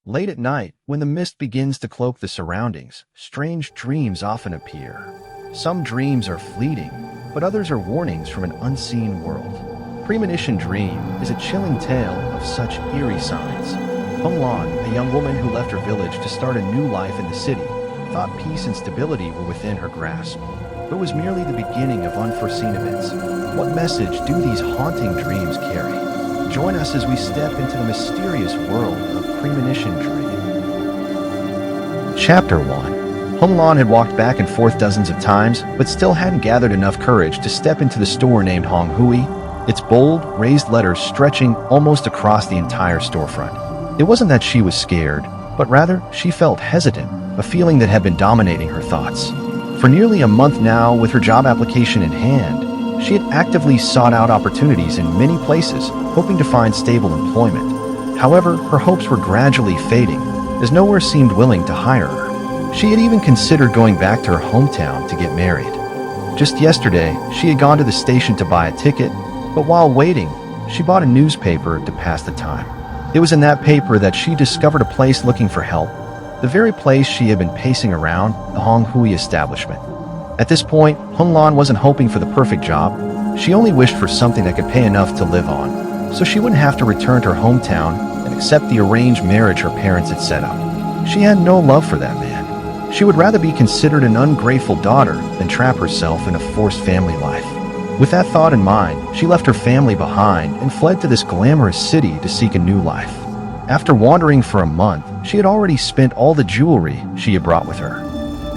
Late at night, when the mist begins to cloak the surroundings, strange dreams often appear. Some dreams are fleeting, but others are warnings from an unseen world. Premonition Dream is a chilling tale of such eerie signs. Hong Lan, a young woman who left her village to start a new life in the city, thought peace and stability were within her grasp. But it was merely the beginning of unforeseen events. What message do these haunting dreams carry? Join us as we step into the mysterious world of Premonition Dream. Chapter 1. Hong Lan had walked back and forth dozens of times, but still hadn't gathered enough courage to step into the store named Hong Hui, its bold, raised letters stretching almost across the entire storefront. It wasn't that she was scared, but rather she felt hesitant, a feeling that had been dominating her thoughts. For nearly a month now, with her job application in hand, she had actively sought out opportunities in many places, hoping to find stable employment. However, her hopes were gradually fading, as nowhere seemed willing to hire her. She had even considered going back to her hometown to get married. Just yesterday, she had gone to the station to buy a ticket, but while waiting, she bought a newspaper to pass the time. It was in that paper that she discovered a place looking for help, the very place she had been pacing around, the Hong Hui establishment. At this point, Hong Lan wasn't hoping for the perfect job. She only wished for something that could pay enough to live on, so she wouldn't have to return to her hometown and accept the arranged marriage her parents had set up. She had no love for that man. She would rather be considered an ungrateful daughter than trap herself in a forced family life. With that thought in mind, she left her family behind and fled to this glamorous city to seek a new life. After wandering for a month, she had already spent all the jewelry she had brought with her.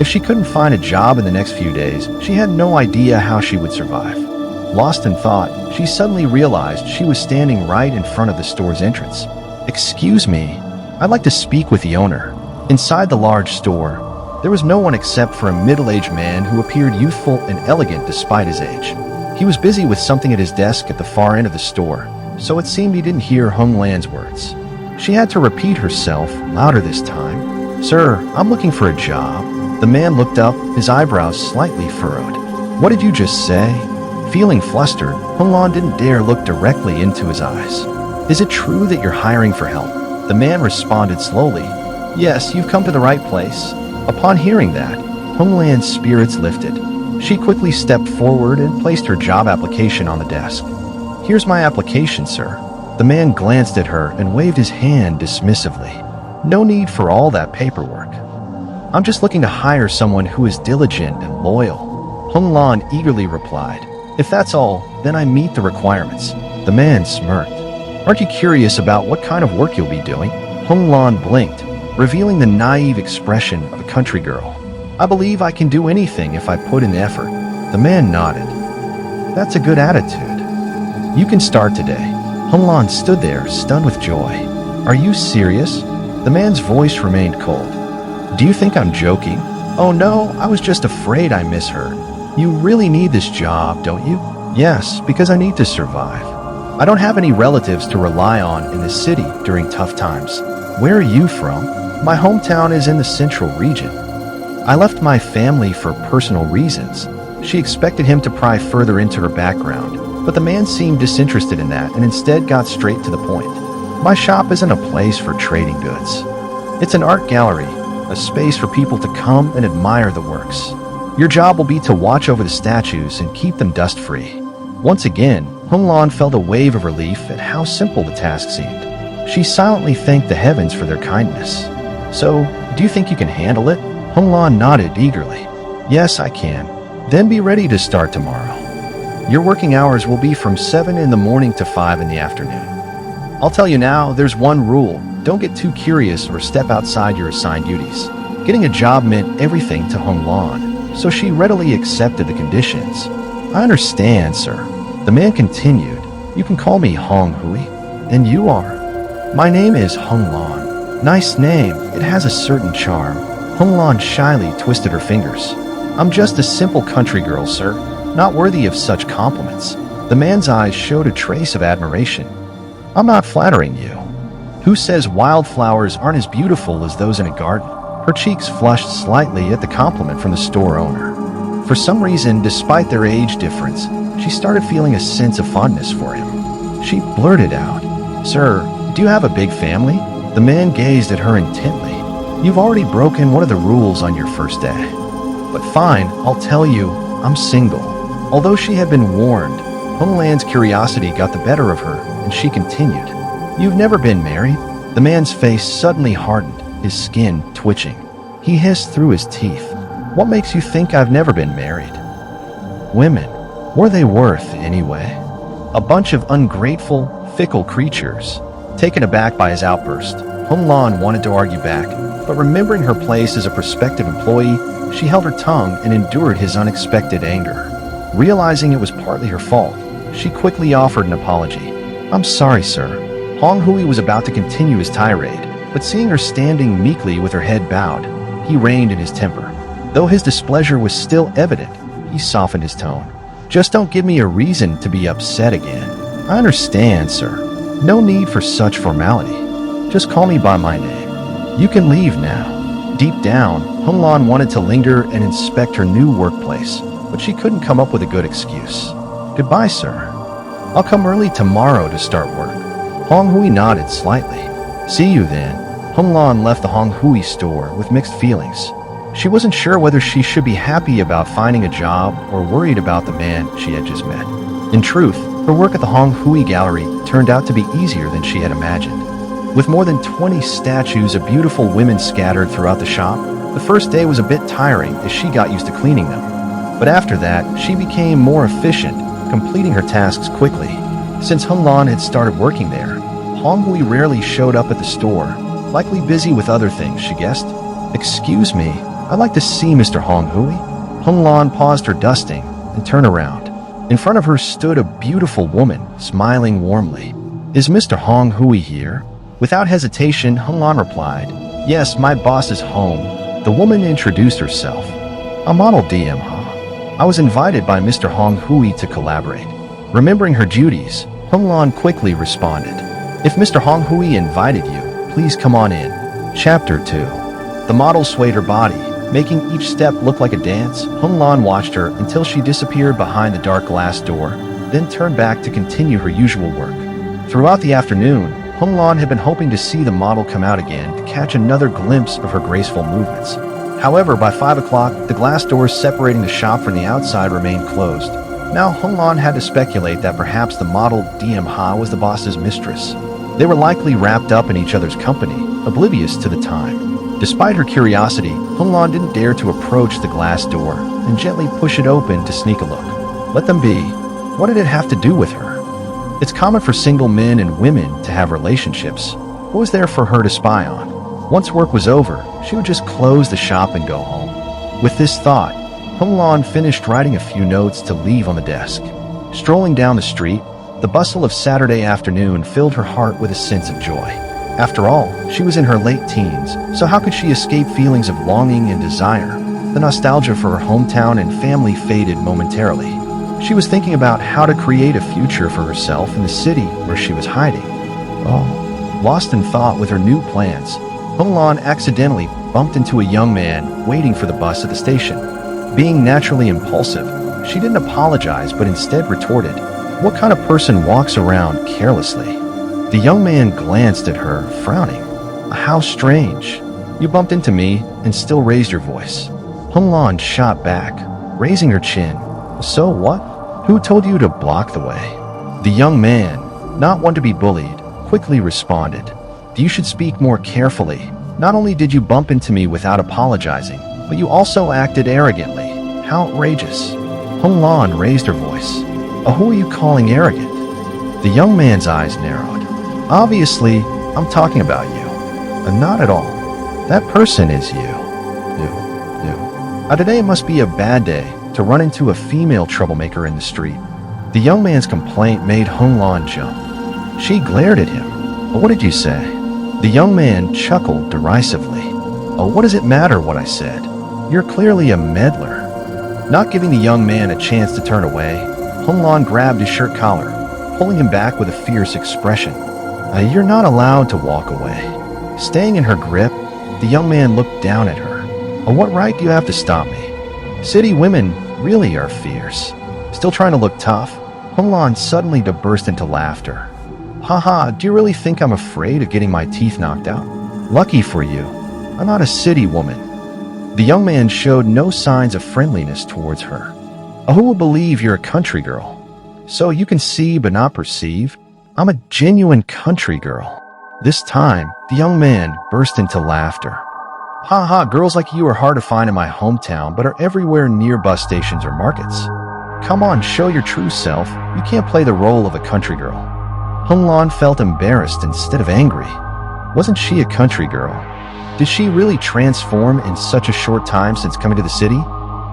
If she couldn't find a job in the next few days, she had no idea how she would survive. Lost in thought, she suddenly realized she was standing right in front of the store's entrance. "Excuse me, I'd like to speak with the owner." Inside the large store, there was no one except for a middle-aged man who appeared youthful and elegant despite his age. He was busy with something at his desk at the far end of the store, so it seemed he didn't hear Hong Lan's words. She had to repeat herself, louder this time. "Sir, I'm looking for a job." The man looked up, his eyebrows slightly furrowed. "What did you just say?" Feeling flustered, Hong Lan didn't dare look directly into his eyes. "Is it true that you're hiring for help?" The man responded slowly. "Yes, you've come to the right place." Upon hearing that, Hong Lan's spirits lifted. She quickly stepped forward and placed her job application on the desk. "Here's my application, sir." The man glanced at her and waved his hand dismissively. "No need for all that paperwork. I'm just looking to hire someone who is diligent and loyal." Hong Lan eagerly replied, "If that's all, then I meet the requirements." The man smirked. "Aren't you curious about what kind of work you'll be doing?" Hong Lan blinked, revealing the naive expression of a country girl. "I believe I can do anything if I put in the effort." The man nodded. "That's a good attitude. You can start today." Hong Lan stood there, stunned with joy. "Are you serious?" The man's voice remained cold. "Do you think I'm joking?" "Oh no, I was just afraid I misheard. You really need this job, don't you?" "Yes, because I need to survive. I don't have any relatives to rely on in the city during tough times." "Where are you from?" "My hometown is in the central region. I left my family for personal reasons." She expected him to pry further into her background, but the man seemed disinterested in that and instead got straight to the point. "My shop isn't a place for trading goods. It's an art gallery, a space for people to come and admire the works. Your job will be to watch over the statues and keep them dust-free." Once again, Hong Lan felt a wave of relief at how simple the task seemed. She silently thanked the heavens for their kindness. "So, do you think you can handle it?" Hong Lan nodded eagerly. "Yes, I can." "Then be ready to start tomorrow. Your working hours will be from 7 in the morning to 5 in the afternoon. I'll tell you now, there's one rule. Don't get too curious or step outside your assigned duties." Getting a job meant everything to Hong Lan, so she readily accepted the conditions. "I understand, sir." The man continued, "You can call me Hong Hui. And you are?" "My name is Hong Lan." "Nice name. It has a certain charm." Hong Lan shyly twisted her fingers. "I'm just a simple country girl, sir. Not worthy of such compliments." The man's eyes showed a trace of admiration. "I'm not flattering you. Who says wildflowers aren't as beautiful as those in a garden?" Her cheeks flushed slightly at the compliment from the store owner. For some reason, despite their age difference, she started feeling a sense of fondness for him. She blurted out, "Sir, do you have a big family?" The man gazed at her intently. You've already broken one of the rules on your first day. But fine, I'll tell you, I'm single. Although she had been warned, Hong Lan's curiosity got the better of her, and she continued. You've never been married? The man's face suddenly hardened, his skin twitching. He hissed through his teeth. What makes you think I've never been married? Women, what are they worth anyway? A bunch of ungrateful, fickle creatures. Taken aback by his outburst, Hong Lan wanted to argue back, but remembering her place as a prospective employee, she held her tongue and endured his unexpected anger. Realizing it was partly her fault, she quickly offered an apology. I'm sorry, sir. Hong Hui was about to continue his tirade, but seeing her standing meekly with her head bowed, he reined in his temper. Though his displeasure was still evident, he softened his tone. Just don't give me a reason to be upset again. I understand, sir. No need for such formality. Just call me by my name. You can leave now. Deep down, Hong Lan wanted to linger and inspect her new workplace, but she couldn't come up with a good excuse. Goodbye, sir. I'll come early tomorrow to start work. Hong Hui nodded slightly. See you then. Hong Lan left the Hong Hui store with mixed feelings. She wasn't sure whether she should be happy about finding a job or worried about the man she had just met. In truth, her work at the Hong Hui Gallery turned out to be easier than she had imagined. With more than 20 statues of beautiful women scattered throughout the shop, the first day was a bit tiring as she got used to cleaning them. But after that, she became more efficient, completing her tasks quickly. Since Hong Lan had started working there, Hong Hui rarely showed up at the store, likely busy with other things, she guessed. Excuse me, I'd like to see Mr. Hong Hui. Hong Lan paused her dusting and turned around. In front of her stood a beautiful woman, smiling warmly. Is Mr. Hong Hui here? Without hesitation, Hong Lan replied, Yes, my boss is home. The woman introduced herself. A model DM, huh? I was invited by Mr. Hong Hui to collaborate. Remembering her duties, Hong Lan quickly responded, If Mr. Hong Hui invited you, please come on in. Chapter 2. The model swayed her body, making each step look like a dance. Hong Lan watched her until she disappeared behind the dark glass door, then turned back to continue her usual work. Throughout the afternoon, Hong Lan had been hoping to see the model come out again to catch another glimpse of her graceful movements. However, by 5 o'clock, the glass doors separating the shop from the outside remained closed. Now Hong Lan had to speculate that perhaps the model DM Ha was the boss's mistress. They were likely wrapped up in each other's company, oblivious to the time. Despite her curiosity, Hong Lan didn't dare to approach the glass door and gently push it open to sneak a look. Let them be. What did it have to do with her? It's common for single men and women to have relationships. What was there for her to spy on? Once work was over, she would just close the shop and go home. With this thought, Hong Lan finished writing a few notes to leave on the desk. Strolling down the street, the bustle of Saturday afternoon filled her heart with a sense of joy. After all, she was in her late teens, so how could she escape feelings of longing and desire? The nostalgia for her hometown and family faded momentarily. She was thinking about how to create a future for herself in the city where she was hiding. Oh, lost in thought with her new plans, Hong Lan accidentally bumped into a young man waiting for the bus at the station. Being naturally impulsive, she didn't apologize but instead retorted, What kind of person walks around carelessly? The young man glanced at her, frowning. How strange. You bumped into me and still raised your voice. Hong Lan shot back, raising her chin. So what? Who told you to block the way? The young man, not one to be bullied, quickly responded. You should speak more carefully. Not only did you bump into me without apologizing, but you also acted arrogantly. How outrageous. Hong Lan raised her voice. Who are you calling arrogant? The young man's eyes narrowed. Obviously, I'm talking about you. Not at all. That person is you. Today must be a bad day to run into a female troublemaker in the street. The young man's complaint made Hong Lan jump. She glared at him. What did you say? The young man chuckled derisively. What does it matter what I said? You're clearly a meddler. Not giving the young man a chance to turn away, Hong Lan grabbed his shirt collar, pulling him back with a fierce expression. You're not allowed to walk away. Staying in her grip, the young man looked down at her. What right do you have to stop me? City women really are fierce. Still trying to look tough, Hong Lan suddenly burst into laughter. Haha, do you really think I'm afraid of getting my teeth knocked out? Lucky for you, I'm not a city woman. The young man showed no signs of friendliness towards her. Who will believe you're a country girl? So you can see but not perceive? I'm a genuine country girl. This time, the young man burst into laughter. Haha, girls like you are hard to find in my hometown but are everywhere near bus stations or markets. Come on, show your true self. You can't play the role of a country girl. Hung Lan felt embarrassed instead of angry. Wasn't she a country girl? Did she really transform in such a short time since coming to the city?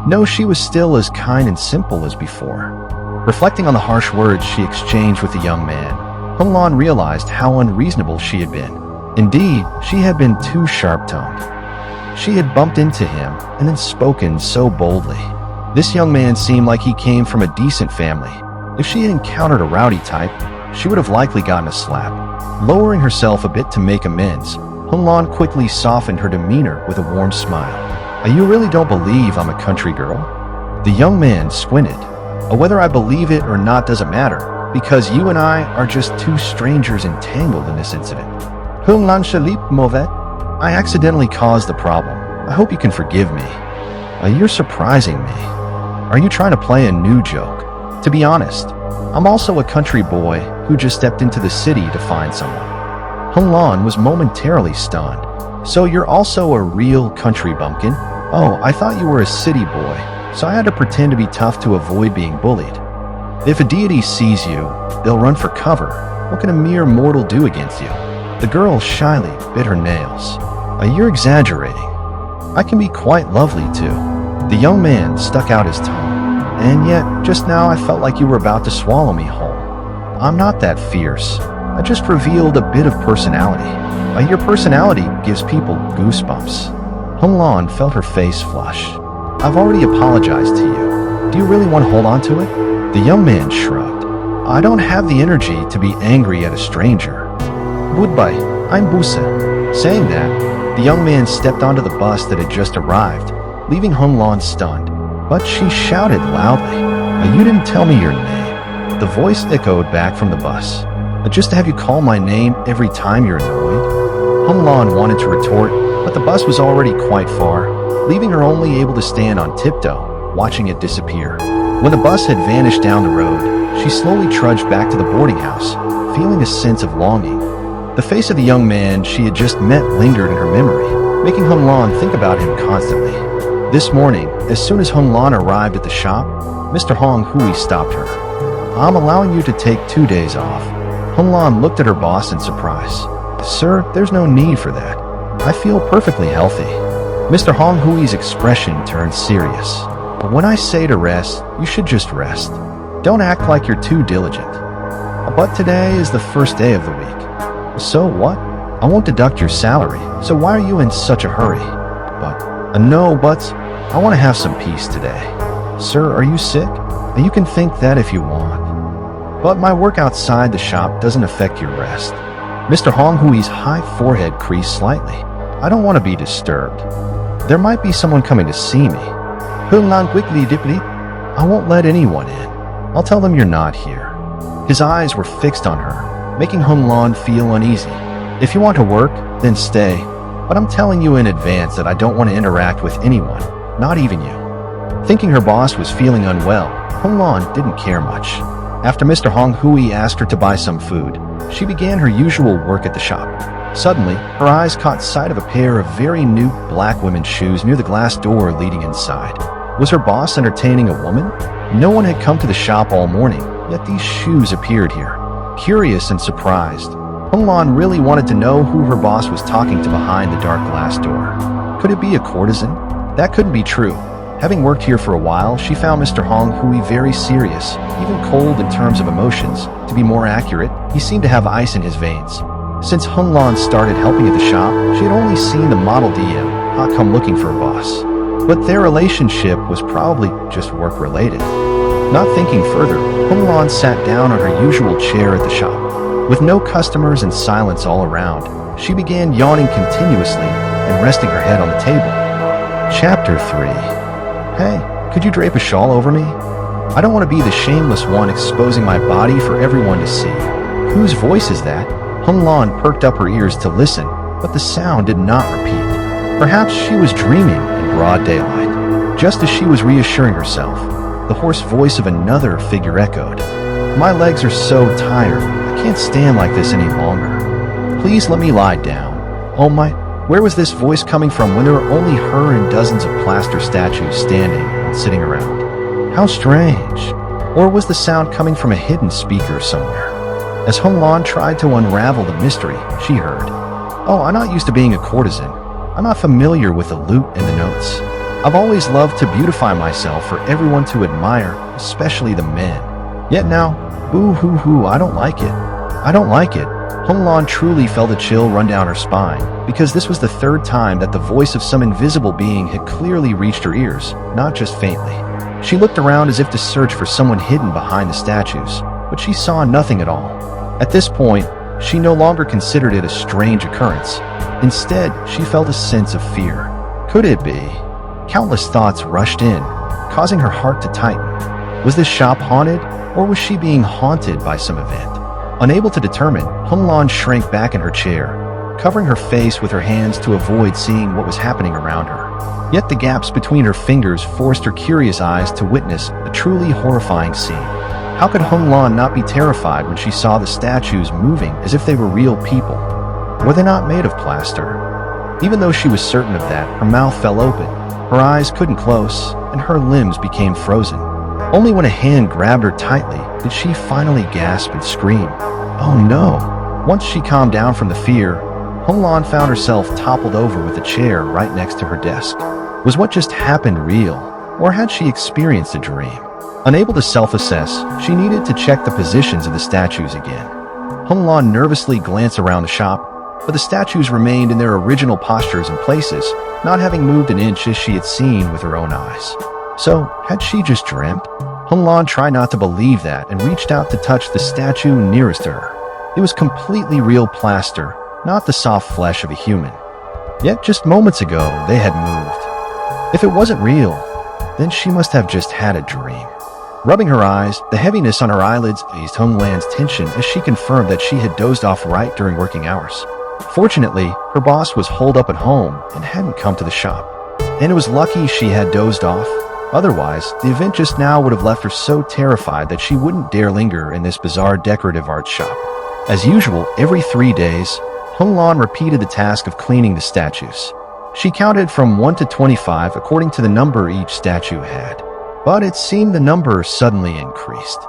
No, she was still as kind and simple as before. Reflecting on the harsh words she exchanged with the young man, Hung Lan realized how unreasonable she had been. Indeed, she had been too sharp-tongued. She had bumped into him and then spoken so boldly. This young man seemed like he came from a decent family. If she had encountered a rowdy type, she would have likely gotten a slap. Lowering herself a bit to make amends, Hung Lan quickly softened her demeanor with a warm smile. You really don't believe I'm a country girl? The young man squinted. Whether I believe it or not doesn't matter, because you and I are just two strangers entangled in this incident. Hung Lan Shalip Movet? I accidentally caused the problem. I hope you can forgive me. You're surprising me. Are you trying to play a new joke? To be honest, I'm also a country boy who just stepped into the city to find someone. Hung Lan was momentarily stunned. So you're also a real country bumpkin? Oh, I thought you were a city boy, so I had to pretend to be tough to avoid being bullied. If a deity sees you, they'll run for cover. What can a mere mortal do against you? The girl shyly bit her nails. You're exaggerating. I can be quite lovely too. The young man stuck out his tongue. And yet, just now I felt like you were about to swallow me whole. I'm not that fierce. I just revealed a bit of personality. Your personality gives people goosebumps. Hung Lan felt her face flush. I've already apologized to you. Do you really want to hold on to it? The young man shrugged. I don't have the energy to be angry at a stranger. Goodbye, I'm Busa. Saying that, the young man stepped onto the bus that had just arrived, leaving Hung Lan stunned. But she shouted loudly, You didn't tell me your name. The voice echoed back from the bus. Just to have you call my name every time you're annoyed? Hung Lan wanted to retort, but the bus was already quite far, leaving her only able to stand on tiptoe, watching it disappear. When the bus had vanished down the road, she slowly trudged back to the boarding house, feeling a sense of longing. The face of the young man she had just met lingered in her memory, making Hung Lan think about him constantly. This morning, as soon as Hung Lan arrived at the shop, Mr. Hong Hui stopped her. I'm allowing you to take 2 days off. Hung Lan looked at her boss in surprise. Sir, there's no need for that. I feel perfectly healthy. Mr. Hong Hui's expression turned serious. When I say to rest, you should just rest. Don't act like you're too diligent. But today is the first day of the week. So what? I won't deduct your salary, so why are you in such a hurry? But, no buts. I want to have some peace today. Sir, are you sick? You can think that if you want. But my work outside the shop doesn't affect your rest. Mr. Hong Hui's high forehead creased slightly. I don't want to be disturbed. There might be someone coming to see me. Hung Lan quickly dippity. I won't let anyone in. I'll tell them you're not here. His eyes were fixed on her, making Hung Lan feel uneasy. If you want to work, then stay. But I'm telling you in advance that I don't want to interact with anyone, not even you. Thinking her boss was feeling unwell, Hung Lan didn't care much. After Mr. Hong Hui asked her to buy some food, she began her usual work at the shop. Suddenly, her eyes caught sight of a pair of very new black women's shoes near the glass door leading inside. Was her boss entertaining a woman? No one had come to the shop all morning, yet these shoes appeared here. Curious and surprised, Hung Lan really wanted to know who her boss was talking to behind the dark glass door. Could it be a courtesan? That couldn't be true. Having worked here for a while, she found Mr. Hong Hui very serious, even cold in terms of emotions. To be more accurate, he seemed to have ice in his veins. Since Hung Lan started helping at the shop, she had only seen the model DM not come looking for a boss. But their relationship was probably just work-related. Not thinking further, Hung Lan sat down on her usual chair at the shop. With no customers and silence all around, she began yawning continuously and resting her head on the table. Chapter 3. Hey, could you drape a shawl over me? I don't want to be the shameless one exposing my body for everyone to see. Whose voice is that? Hong Lan perked up her ears to listen, but the sound did not repeat. Perhaps she was dreaming in broad daylight. Just as she was reassuring herself, the hoarse voice of another figure echoed. My legs are so tired, I can't stand like this any longer. Please let me lie down. Oh my, where was this voice coming from when there were only her and dozens of plaster statues standing and sitting around? How strange. Or was the sound coming from a hidden speaker somewhere? As Hong Lan tried to unravel the mystery, she heard, "Oh, I'm not used to being a courtesan. I'm not familiar with the lute and the notes. I've always loved to beautify myself for everyone to admire, especially the men. Yet now, boo-hoo-hoo, I don't like it. I don't like it." Hong Lan truly felt a chill run down her spine, because this was the third time that the voice of some invisible being had clearly reached her ears, not just faintly. She looked around as if to search for someone hidden behind the statues, but she saw nothing at all. At this point, she no longer considered it a strange occurrence. Instead, she felt a sense of fear. Could it be? Countless thoughts rushed in, causing her heart to tighten. Was this shop haunted, or was she being haunted by some event? Unable to determine, Hong Lan shrank back in her chair, covering her face with her hands to avoid seeing what was happening around her. Yet the gaps between her fingers forced her curious eyes to witness a truly horrifying scene. How could Hong Lan not be terrified when she saw the statues moving as if they were real people? Were they not made of plaster? Even though she was certain of that, her mouth fell open, her eyes couldn't close, and her limbs became frozen. Only when a hand grabbed her tightly did she finally gasp and scream. Oh no! Once she calmed down from the fear, Hong Lan found herself toppled over with a chair right next to her desk. Was what just happened real, or had she experienced a dream? Unable to self-assess, she needed to check the positions of the statues again. Hong Lan nervously glanced around the shop, but the statues remained in their original postures and places, not having moved an inch as she had seen with her own eyes. So, had she just dreamt? Hong Lan tried not to believe that and reached out to touch the statue nearest to her. It was completely real plaster, not the soft flesh of a human. Yet just moments ago, they had moved. If it wasn't real, then she must have just had a dream. Rubbing her eyes, the heaviness on her eyelids eased Hong Lan's tension as she confirmed that she had dozed off right during working hours. Fortunately, her boss was holed up at home and hadn't come to the shop. And it was lucky she had dozed off. Otherwise, the event just now would have left her so terrified that she wouldn't dare linger in this bizarre decorative art shop. As usual, every 3 days, Hong Lan repeated the task of cleaning the statues. She counted from 1 to 25 according to the number each statue had. But it seemed the number suddenly increased.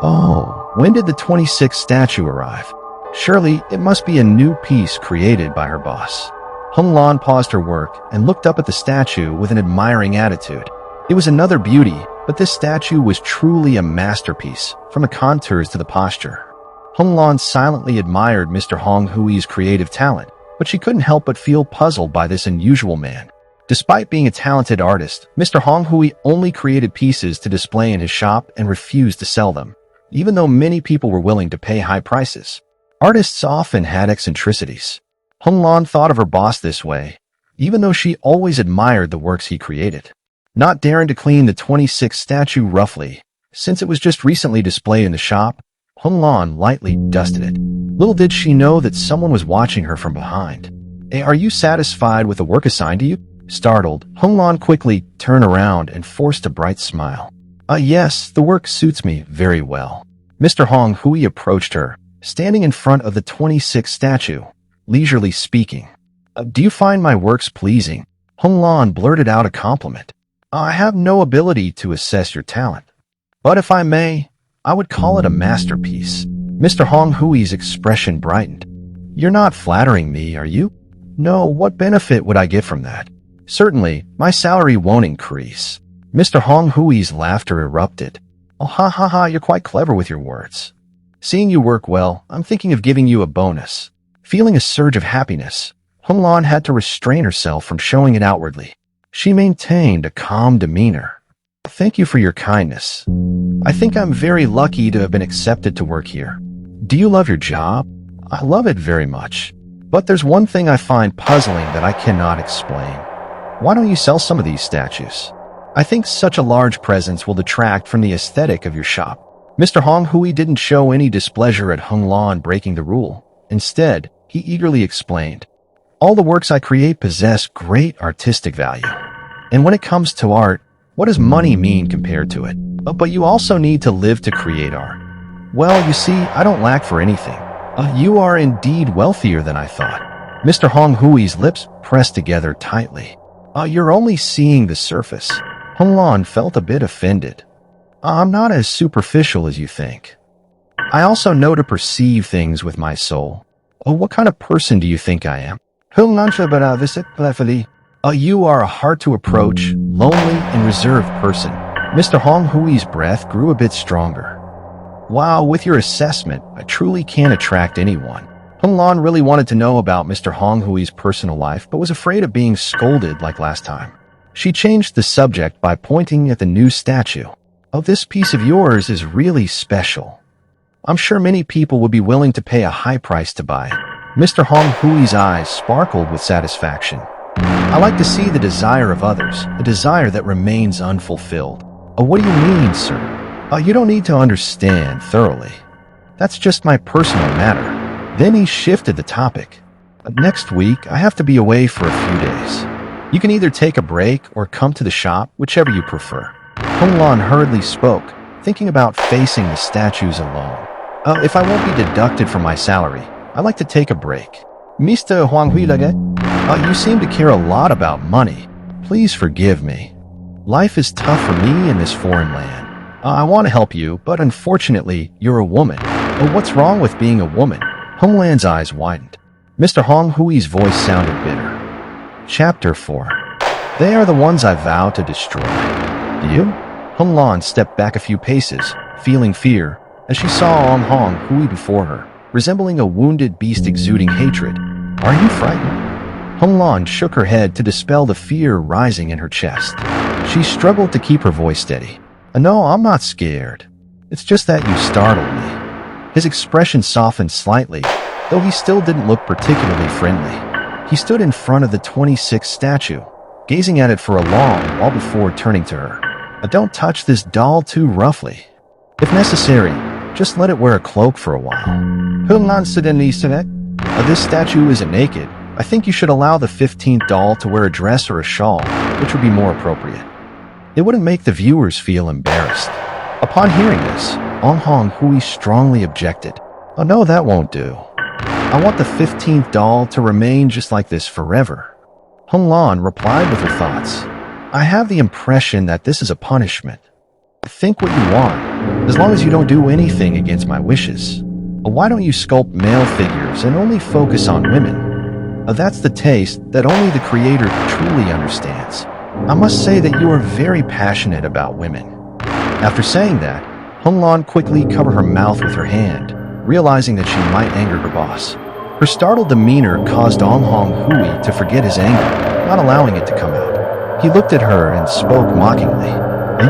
Oh, when did the 26th statue arrive? Surely, it must be a new piece created by her boss. Hong Lan paused her work and looked up at the statue with an admiring attitude. It was another beauty, but this statue was truly a masterpiece, from the contours to the posture. Hong Lan silently admired Mr. Hong Hui's creative talent, but she couldn't help but feel puzzled by this unusual man. Despite being a talented artist, Mr. Hong Hui only created pieces to display in his shop and refused to sell them, even though many people were willing to pay high prices. Artists often had eccentricities. Hong Lan thought of her boss this way, even though she always admired the works he created. Not daring to clean the 26th statue roughly, since it was just recently displayed in the shop, Hong Lan lightly dusted it. Little did she know that someone was watching her from behind. Hey, are you satisfied with the work assigned to you? Startled, Hong Lan quickly turned around and forced a bright smile. Yes, the work suits me very well. Mr. Hong Hui approached her, standing in front of the 26th statue, leisurely speaking. Do you find my works pleasing? Hong Lan blurted out a compliment. I have no ability to assess your talent, but if I may, I would call it a masterpiece. Mr. Hong Hui's expression brightened. You're not flattering me, are you? No, what benefit would I get from that? Certainly, my salary won't increase. Mr. Hong Hui's laughter erupted. Oh, ha ha ha, you're quite clever with your words. Seeing you work well, I'm thinking of giving you a bonus. Feeling a surge of happiness, Hong Lan had to restrain herself from showing it outwardly. She maintained a calm demeanor. Thank you for your kindness. I think I'm very lucky to have been accepted to work here. Do you love your job? I love it very much. But there's one thing I find puzzling that I cannot explain. Why don't you sell some of these statues? I think such a large presence will detract from the aesthetic of your shop. Mr. Hong Hui didn't show any displeasure at Hung Lan breaking the rule. Instead, he eagerly explained, "All the works I create possess great artistic value. And when it comes to art, what does money mean compared to it? But you also need to live to create art. Well, you see, I don't lack for anything. You are indeed wealthier than I thought." Mr. Hong Hui's lips pressed together tightly. "You're only seeing the surface." Hung Lan felt a bit offended. "I'm not as superficial as you think. I also know to perceive things with my soul. What kind of person do you think I am?" You are a hard-to-approach, lonely, and reserved person." Mr. Hong Hui's breath grew a bit stronger. "Wow, with your assessment, I truly can't attract anyone." Hung Lan really wanted to know about Mr. Hong Hui's personal life, but was afraid of being scolded like last time. She changed the subject by pointing at the new statue. "Oh, this piece of yours is really special. I'm sure many people would be willing to pay a high price to buy it." Mr. Hong Hui's eyes sparkled with satisfaction. "I like to see the desire of others, a desire that remains unfulfilled." What do you mean, sir?" You don't need to understand thoroughly. That's just my personal matter." Then he shifted the topic. "Next week, I have to be away for a few days. You can either take a break or come to the shop, whichever you prefer." Hung Lan hurriedly spoke, thinking about facing the statues alone. If I won't be deducted from my salary, I'd like to take a break." "Mr. Huang Huilage, you seem to care a lot about money. Please forgive me. Life is tough for me in this foreign land. I want to help you, but unfortunately, you're a woman." What's wrong with being a woman?" Hung Lan's eyes widened. Mr. Hong Hui's voice sounded bitter. Chapter 4. "They are the ones I vow to destroy." "Do you?" Hung Lan stepped back a few paces, feeling fear, as she saw Ong Hong Hui before her, resembling a wounded beast exuding hatred. "Are you frightened?" Hung Lan shook her head to dispel the fear rising in her chest. She struggled to keep her voice steady. "No, I'm not scared. It's just that you startled me." His expression softened slightly, though he still didn't look particularly friendly. He stood in front of the 26th statue, gazing at it for a long while before turning to her. "Don't touch this doll too roughly. If necessary, just let it wear a cloak for a while." Hung Lan suddenly said, "This statue isn't naked. I think you should allow the 15th doll to wear a dress or a shawl, which would be more appropriate. It wouldn't make the viewers feel embarrassed." Upon hearing this, Ong Hong Hui strongly objected. "No, that won't do. I want the 15th doll to remain just like this forever." Hung Lan replied with her thoughts. "I have the impression that this is a punishment. Think what you want, as long as you don't do anything against my wishes. Why don't you sculpt male figures and only focus on women? That's the taste that only the creator truly understands. I must say that you are very passionate about women." After saying that, Hung Lan quickly covered her mouth with her hand, realizing that she might anger her boss. Her startled demeanor caused Ong Hong Hui to forget his anger, not allowing it to come out. He looked at her and spoke mockingly.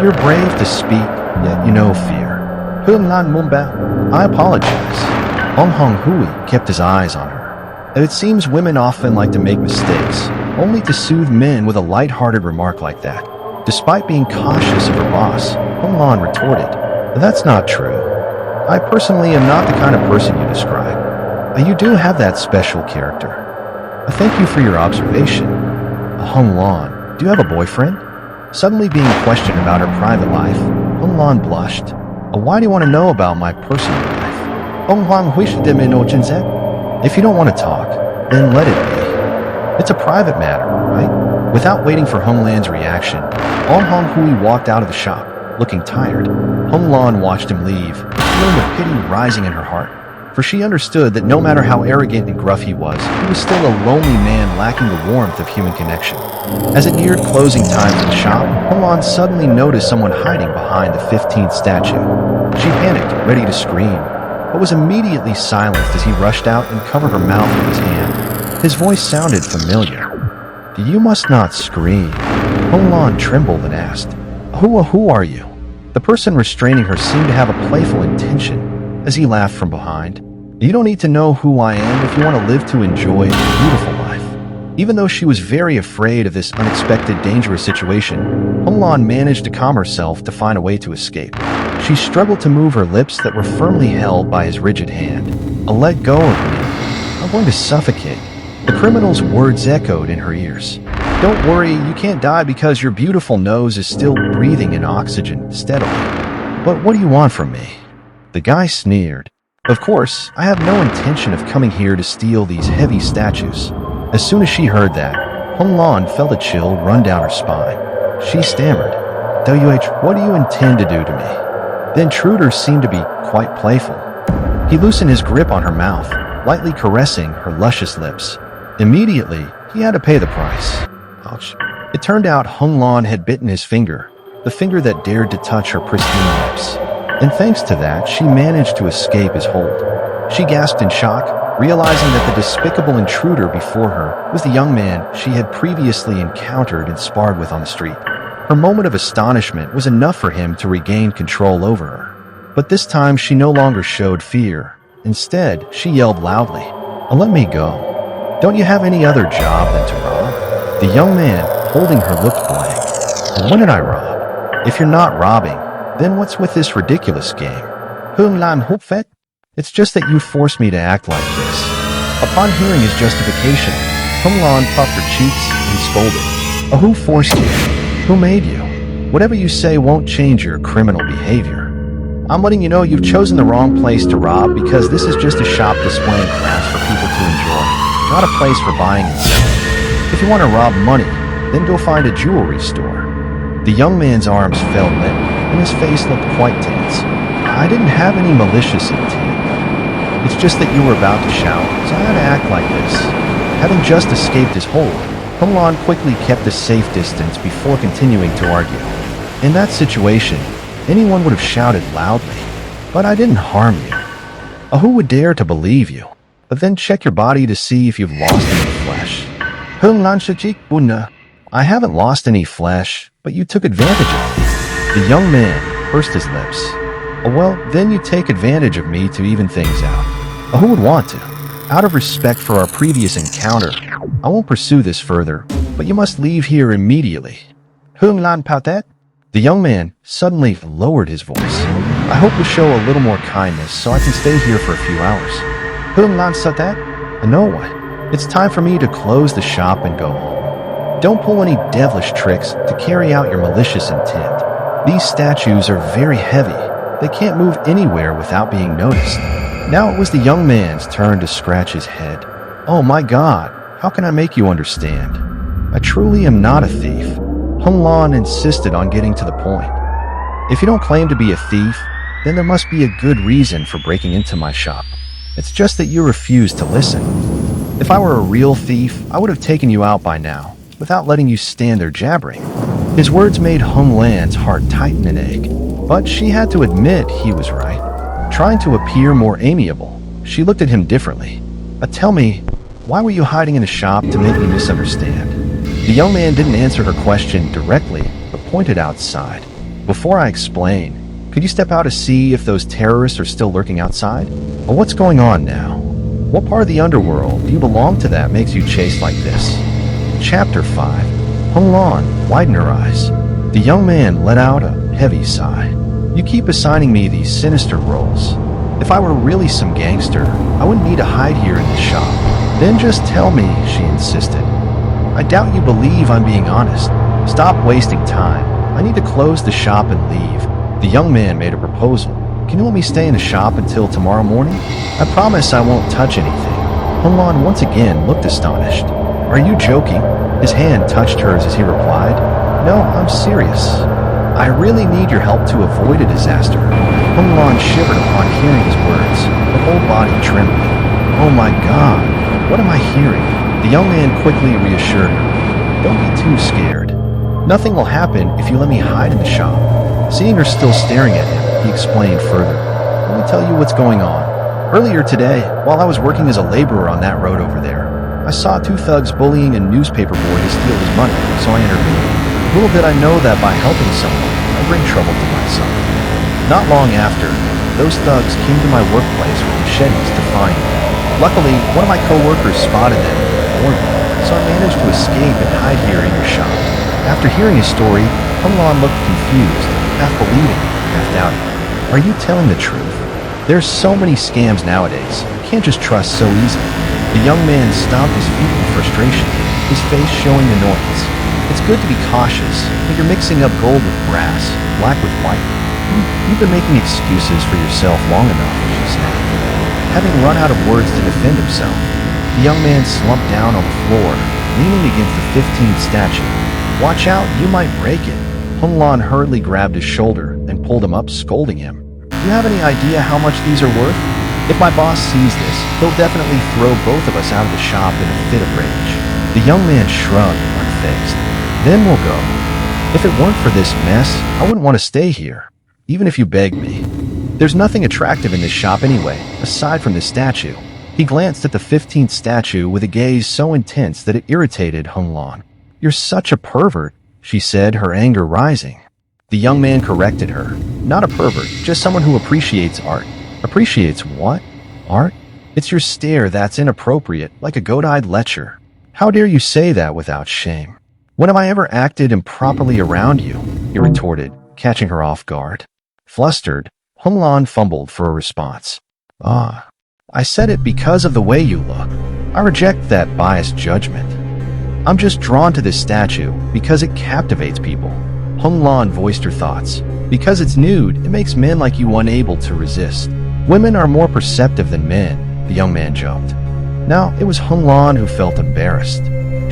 "You're brave to speak, yet you know fear." Hung Lan Mumba, "I apologize." Ong Hong Hui kept his eyes on her. "It seems women often like to make mistakes, only to soothe men with a light-hearted remark like that." Despite being cautious of her boss, Hung Lan retorted, "That's not true. I personally am not the kind of person you describe. You do have that special character. Thank you for your observation." Hung Lan, "Do you have a boyfriend?" Suddenly being questioned about her private life, Hung Lan blushed. "Why do you want to know about my personal life?" "If you don't want to talk, then let it be. It's a private matter, right?" Without waiting for Hung Lan's reaction, Ong Hong Hui walked out of the shop, looking tired. Hung Lan watched him leave, feeling a pity rising in her heart, for she understood that no matter how arrogant and gruff he was still a lonely man lacking the warmth of human connection. As it neared closing time for the shop, Hung Lan suddenly noticed someone hiding behind the 15th statue. She panicked, ready to scream, but was immediately silenced as he rushed out and covered her mouth with his hand. His voice sounded familiar. "You must not scream." Hung Lan trembled and asked, Who are you?" The person restraining her seemed to have a playful intention, as he laughed from behind. "You don't need to know who I am if you want to live to enjoy a beautiful life." Even though she was very afraid of this unexpected dangerous situation, Hung Lan managed to calm herself to find a way to escape. She struggled to move her lips that were firmly held by his rigid hand. Let go of me. I'm going to suffocate. The criminal's words echoed in her ears. Don't worry, you can't die because your beautiful nose is still breathing in oxygen steadily. But what do you want from me? The guy sneered. Of course, I have no intention of coming here to steal these heavy statues. As soon as she heard that, Hong Lan felt a chill run down her spine. She stammered, what do you intend to do to me? The intruder seemed to be quite playful. He loosened his grip on her mouth, lightly caressing her luscious lips. Immediately, he had to pay the price. Ouch. It turned out Hong Lan had bitten his finger, the finger that dared to touch her pristine lips. And thanks to that, she managed to escape his hold. She gasped in shock, realizing that the despicable intruder before her was the young man she had previously encountered and sparred with on the street. Her moment of astonishment was enough for him to regain control over her. But this time she no longer showed fear. Instead, she yelled loudly, "Let me go. Don't you have any other job than to rob?" The young man, holding her, looked blank. When did I rob? If you're not robbing, then what's with this ridiculous game? Hung Lan Hupfet? It's just that you forced me to act like this. Upon hearing his justification, Hung Lan puffed her cheeks and scolded. Who forced you? Who made you? Whatever you say won't change your criminal behavior. I'm letting you know you've chosen the wrong place to rob because this is just a shop displaying crafts for people to enjoy, not a place for buying and selling. If you want to rob money, then go find a jewelry store. The young man's arms fell limp, and his face looked quite tense. I didn't have any malicious intent. It's just that you were about to shout, so I had to act like this. Having just escaped his hold, Hong Lan quickly kept a safe distance before continuing to argue. In that situation, anyone would have shouted loudly, but I didn't harm you. Who would dare to believe you? But then check your body to see if you've lost any flesh. Hung Lan Shachik Bunna. I haven't lost any flesh, but you took advantage of me. The young man pursed his lips. Well, then you take advantage of me to even things out. Who would want to? Out of respect for our previous encounter, I won't pursue this further, but you must leave here immediately. Hung Lan Pautet? The young man suddenly lowered his voice. I hope you'll show a little more kindness so I can stay here for a few hours. Hung Lan Satet? No. It's time for me to close the shop and go home. Don't pull any devilish tricks to carry out your malicious intent. These statues are very heavy. They can't move anywhere without being noticed. Now it was the young man's turn to scratch his head. Oh my God, how can I make you understand? I truly am not a thief. Hung Lan insisted on getting to the point. If you don't claim to be a thief, then there must be a good reason for breaking into my shop. It's just that you refuse to listen. If I were a real thief, I would have taken you out by now, without letting you stand there jabbering. His words made Hung Lan's heart tighten and ache, but she had to admit he was right. Trying to appear more amiable, she looked at him differently. Tell me, why were you hiding in a shop to make me misunderstand? The young man didn't answer her question directly, but pointed outside. Before I explain, could you step out to see if those terrorists are still lurking outside? Well, what's going on now? What part of the underworld do you belong to that makes you chased like this? Chapter 5. Hung Lan widened her eyes. The young man let out a heavy sigh. You keep assigning me these sinister roles. If I were really some gangster, I wouldn't need to hide here in the shop. Then just tell me, she insisted. I doubt you believe I'm being honest. Stop wasting time. I need to close the shop and leave. The young man made a proposal. Can you let me stay in the shop until tomorrow morning? I promise I won't touch anything. Hung Lan once again looked astonished. Are you joking? His hand touched hers as he replied. No, I'm serious. I really need your help to avoid a disaster. Hung Lan shivered upon hearing his words, her whole body trembling. Oh my God, what am I hearing? The young man quickly reassured her. Don't be too scared. Nothing will happen if you let me hide in the shop. Seeing her still staring at him, he explained further. Let me tell you what's going on. Earlier today, while I was working as a laborer on that road over there, I saw two thugs bullying a newspaper boy to steal his money, so I intervened. Little did I know that by helping someone, I bring trouble to myself. Not long after, those thugs came to my workplace with machetes to find me. Luckily, one of my co-workers spotted them and warned me, so I managed to escape and hide here in your shop. After hearing his story, Hung Lan looked confused, half believing, half doubting. Are you telling the truth? There's so many scams nowadays. You can't just trust so easily. The young man stomped his feet in frustration, his face showing annoyance. It's good to be cautious, but you're mixing up gold with brass, black with white. You've been making excuses for yourself long enough, she said. Having run out of words to defend himself, the young man slumped down on the floor, leaning against the 15th statue. Watch out, you might break it. Hung Lan hurriedly grabbed his shoulder and pulled him up, scolding him. Do you have any idea how much these are worth? If my boss sees this, he'll definitely throw both of us out of the shop in a fit of rage. The young man shrugged, unfazed. Then we'll go. If it weren't for this mess, I wouldn't want to stay here, even if you begged me. There's nothing attractive in this shop anyway, aside from this statue. He glanced at the 15th statue with a gaze so intense that it irritated Hung Lan. You're such a pervert, she said, her anger rising. The young man corrected her. Not a pervert, just someone who appreciates art. Appreciates what? Art? It's your stare that's inappropriate, like a goat-eyed lecher. How dare you say that without shame? When have I ever acted improperly around you? He retorted, catching her off guard. Flustered, Hung Lan fumbled for a response. I said it because of the way you look. I reject that biased judgment. I'm just drawn to this statue because it captivates people. Hung Lan voiced her thoughts. Because it's nude, it makes men like you unable to resist. Women are more perceptive than men, the young man joked. Now, it was Hung Lan who felt embarrassed.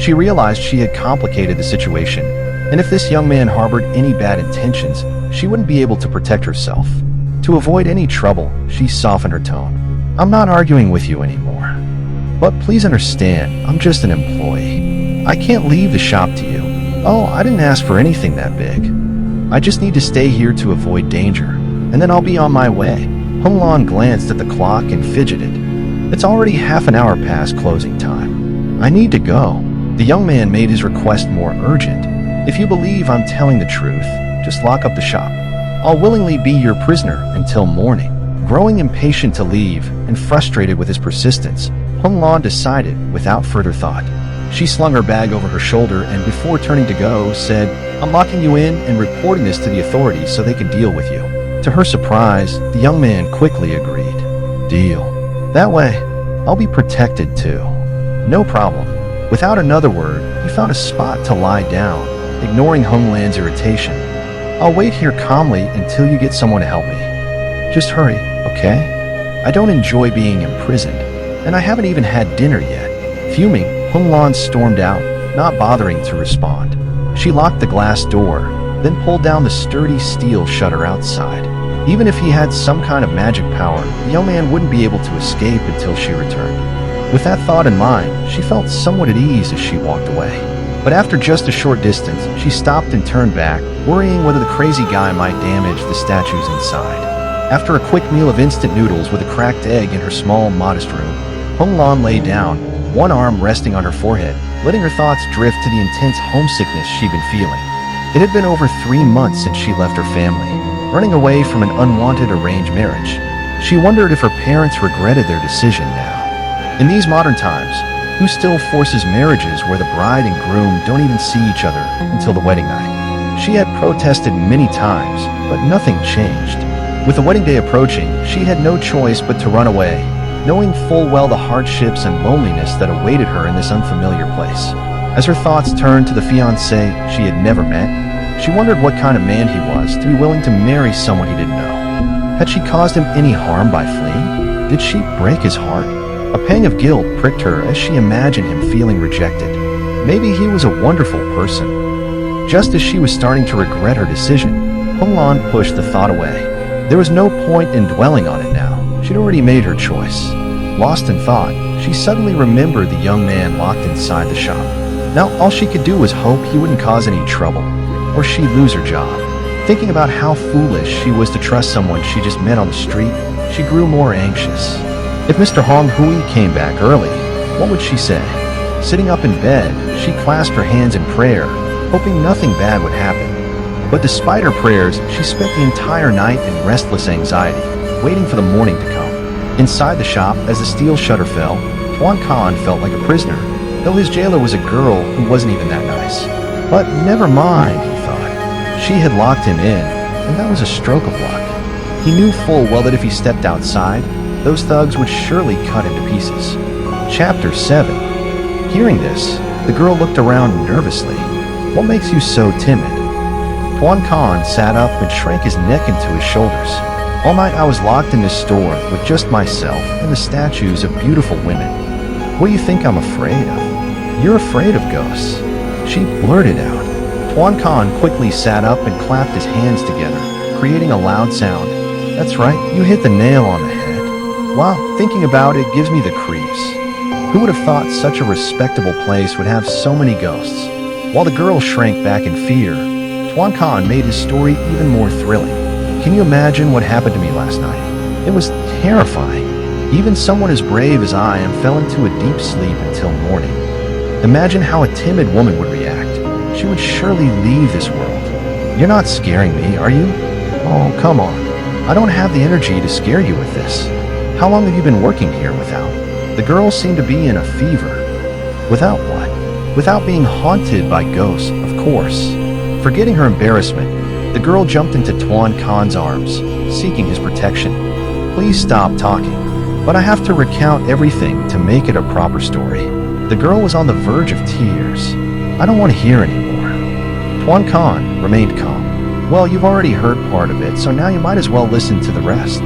She realized she had complicated the situation, and if this young man harbored any bad intentions, she wouldn't be able to protect herself. To avoid any trouble, she softened her tone. I'm not arguing with you anymore. But please understand, I'm just an employee. I can't leave the shop to you. Oh, I didn't ask for anything that big. I just need to stay here to avoid danger, and then I'll be on my way. Hung Lan glanced at the clock and fidgeted. It's already half an hour past closing time. I need to go. The young man made his request more urgent. If you believe I'm telling the truth, just lock up the shop. I'll willingly be your prisoner until morning. Growing impatient to leave and frustrated with his persistence, Hung Lan decided without further thought. She slung her bag over her shoulder and before turning to go, said, I'm locking you in and reporting this to the authorities so they can deal with you. To her surprise, the young man quickly agreed. Deal. That way, I'll be protected too. No problem. Without another word, he found a spot to lie down, ignoring Hung Lan's irritation. I'll wait here calmly until you get someone to help me. Just hurry, okay? I don't enjoy being imprisoned, and I haven't even had dinner yet. Fuming, Hung Lan stormed out, not bothering to respond. She locked the glass door, then pulled down the sturdy steel shutter outside. Even if he had some kind of magic power, the young man wouldn't be able to escape until she returned. With that thought in mind, she felt somewhat at ease as she walked away. But after just a short distance, she stopped and turned back, worrying whether the crazy guy might damage the statues inside. After a quick meal of instant noodles with a cracked egg in her small, modest room, Hung Lan lay down, one arm resting on her forehead, letting her thoughts drift to the intense homesickness she'd been feeling. It had been over 3 months since she left her family, running away from an unwanted arranged marriage. She wondered if her parents regretted their decision now. In these modern times, who still forces marriages where the bride and groom don't even see each other until the wedding night? She had protested many times, but nothing changed. With the wedding day approaching, she had no choice but to run away, knowing full well the hardships and loneliness that awaited her in this unfamiliar place. As her thoughts turned to the fiancé she had never met, she wondered what kind of man he was to be willing to marry someone he didn't know. Had she caused him any harm by fleeing? Did she break his heart? A pang of guilt pricked her as she imagined him feeling rejected. Maybe he was a wonderful person. Just as she was starting to regret her decision, Hung Lan pushed the thought away. There was no point in dwelling on it now. She'd already made her choice. Lost in thought, she suddenly remembered the young man locked inside the shop. Now all she could do was hope he wouldn't cause any trouble, or she'd lose her job. Thinking about how foolish she was to trust someone she just met on the street, she grew more anxious. If Mr. Hong Hui came back early, what would she say? Sitting up in bed, she clasped her hands in prayer, hoping nothing bad would happen. But despite her prayers, she spent the entire night in restless anxiety, waiting for the morning to come. Inside the shop, as the steel shutter fell, Tuan Khan felt like a prisoner, though his jailer was a girl who wasn't even that nice. But never mind, he thought. She had locked him in, and that was a stroke of luck. He knew full well that if he stepped outside, those thugs would surely cut him to pieces. Chapter 7. Hearing this, the girl looked around nervously. What makes you so timid? Tuan Khan sat up and shrank his neck into his shoulders. All night I was locked in this store with just myself and the statues of beautiful women. What do you think I'm afraid of? You're afraid of ghosts. She blurted out. Tuan Khan quickly sat up and clapped his hands together, creating a loud sound. That's right, you hit the nail on the head. Wow, thinking about it gives me the creeps. Who would have thought such a respectable place would have so many ghosts? While the girl shrank back in fear, Tuan Khan made his story even more thrilling. Can you imagine what happened to me last night? It was terrifying. Even someone as brave as I am fell into a deep sleep until morning. Imagine how a timid woman would react. She would surely leave this world. You're not scaring me, are you? Oh, come on. I don't have the energy to scare you with this. How long have you been working here without? The girl seemed to be in a fever. Without what? Without being haunted by ghosts, of course. Forgetting her embarrassment, the girl jumped into Tuan Khan's arms, seeking his protection. Please stop talking, but I have to recount everything to make it a proper story. The girl was on the verge of tears. I don't want to hear anymore. Tuan Khan remained calm. Well, you've already heard part of it, so now you might as well listen to the rest.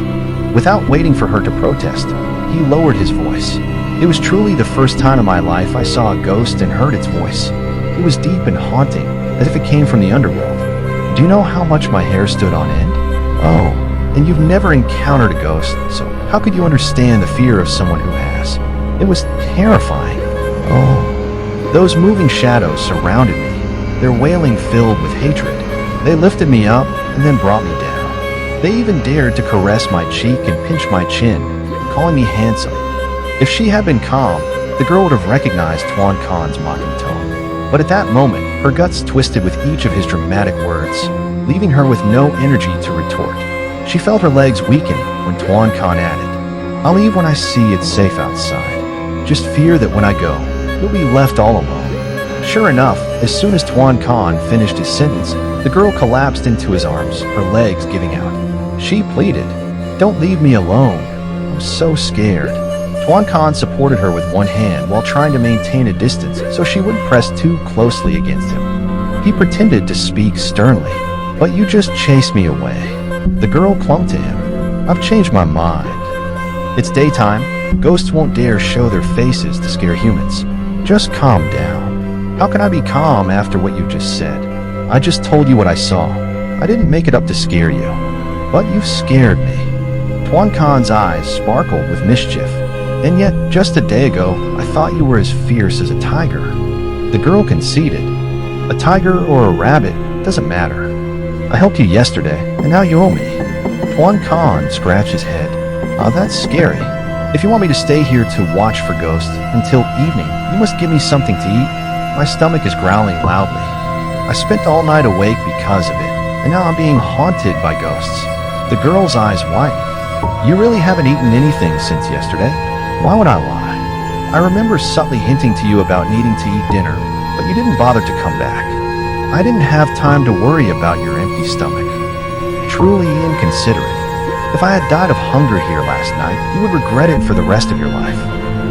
Without waiting for her to protest, he lowered his voice. It was truly the first time in my life I saw a ghost and heard its voice. It was deep and haunting, as if it came from the underworld. Do you know how much my hair stood on end? Oh, and you've never encountered a ghost, so how could you understand the fear of someone who has? It was terrifying. Oh, those moving shadows surrounded me, their wailing filled with hatred. They lifted me up and then brought me down. They even dared to caress my cheek and pinch my chin, calling me handsome. If she had been calm, the girl would have recognized Tuan Khan's mocking tone. But at that moment, her guts twisted with each of his dramatic words, leaving her with no energy to retort. She felt her legs weaken when Tuan Khan added, I'll leave when I see it's safe outside. Just fear that when I go, you'll be left all alone. Sure enough, as soon as Tuan Khan finished his sentence, the girl collapsed into his arms, her legs giving out. She pleaded, Don't leave me alone. I'm so scared. Tuan Khan supported her with one hand while trying to maintain a distance so she wouldn't press too closely against him. He pretended to speak sternly, but you just chased me away. The girl clung to him. I've changed my mind. It's daytime. Ghosts won't dare show their faces to scare humans. Just calm down. How can I be calm after what you just said? I just told you what I saw. I didn't make it up to scare you. But you've scared me. Tuan Khan's eyes sparkled with mischief. And yet, just a day ago, I thought you were as fierce as a tiger. The girl conceded. A tiger or a rabbit, doesn't matter. I helped you yesterday, and now you owe me. Tuan Khan scratched his head. That's scary. If you want me to stay here to watch for ghosts until evening, you must give me something to eat. My stomach is growling loudly. I spent all night awake because of it, and now I'm being haunted by ghosts. The girl's eyes widened. You really haven't eaten anything since yesterday? Why would I lie? I remember subtly hinting to you about needing to eat dinner, but you didn't bother to come back. I didn't have time to worry about your empty stomach. Truly inconsiderate. If I had died of hunger here last night, you would regret it for the rest of your life.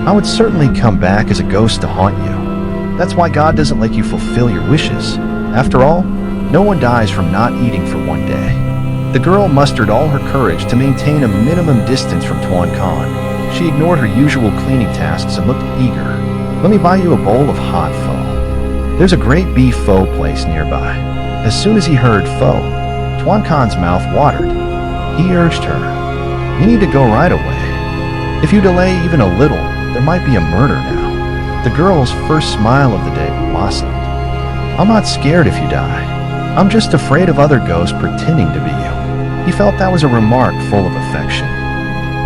I would certainly come back as a ghost to haunt you. That's why God doesn't let you fulfill your wishes. After all, no one dies from not eating for one day. The girl mustered all her courage to maintain a minimum distance from Tuan Khan. She ignored her usual cleaning tasks and looked eager. Let me buy you a bowl of hot pho. There's a great beef pho place nearby. As soon as he heard pho, Tuan Khan's mouth watered. He urged her, You need to go right away. If you delay even a little, there might be a murder now. The girl's first smile of the day blossomed. I'm not scared if you die. I'm just afraid of other ghosts pretending to be you. He felt that was a remark full of affection.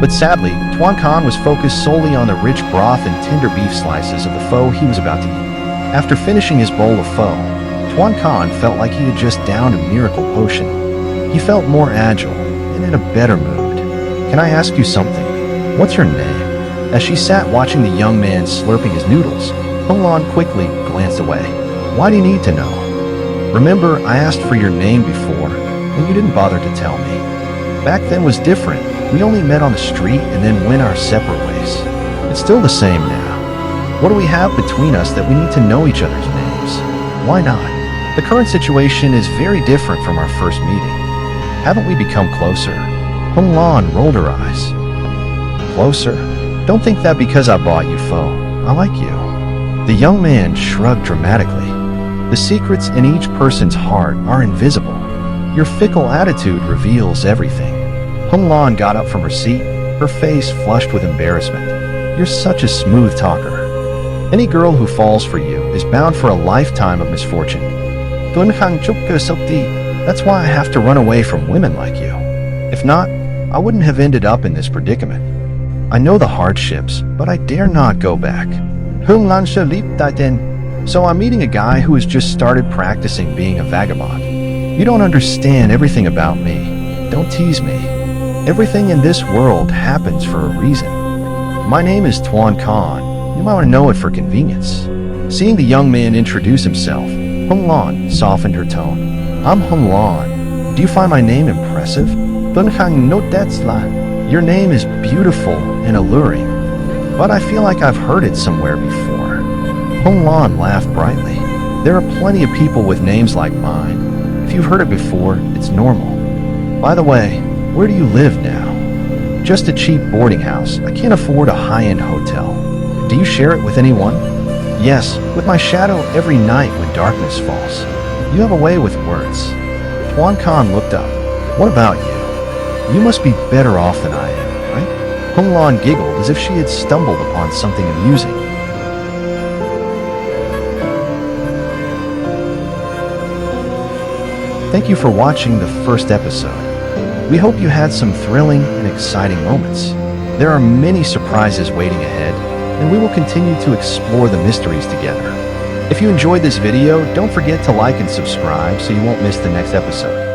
But sadly, Tuan Khan was focused solely on the rich broth and tender beef slices of the pho he was about to eat. After finishing his bowl of pho, Tuan Khan felt like he had just downed a miracle potion. He felt more agile and in a better mood. Can I ask you something? What's your name? As she sat watching the young man slurping his noodles, Hong Lan quickly glanced away. Why do you need to know? Remember, I asked for your name before, and you didn't bother to tell me. Back then was different. We only met on the street and then went our separate ways. It's still the same now. What do we have between us that we need to know each other's names? Why not? The current situation is very different from our first meeting. Haven't we become closer? Hung Lan rolled her eyes. Closer? Don't think that because I bought you, foe. I like you. The young man shrugged dramatically. The secrets in each person's heart are invisible. Your fickle attitude reveals everything. Hung Lan got up from her seat, her face flushed with embarrassment. You're such a smooth talker. Any girl who falls for you is bound for a lifetime of misfortune. That's why I have to run away from women like you. If not, I wouldn't have ended up in this predicament. I know the hardships, but I dare not go back. So I'm meeting a guy who has just started practicing being a vagabond. You don't understand everything about me. Don't tease me. Everything in this world happens for a reason. My name is Tuan Khan. You might want to know it for convenience. Seeing the young man introduce himself, Hung Lan softened her tone. I'm Hung Lan. Do you find my name impressive? Your name is beautiful and alluring, but I feel like I've heard it somewhere before. Hung Lan laughed brightly. There are plenty of people with names like mine. If you've heard it before, it's normal. By the way, where do you live now? Just a cheap boarding house. I can't afford a high-end hotel. Do you share it with anyone? Yes, with my shadow every night when darkness falls. You have a way with words. Tuan Khan looked up. What about you? You must be better off than I am, right? Hung Lan giggled as if she had stumbled upon something amusing. Thank you for watching the first episode. We hope you had some thrilling and exciting moments. There are many surprises waiting ahead, and we will continue to explore the mysteries together. If you enjoyed this video, don't forget to like and subscribe so you won't miss the next episode.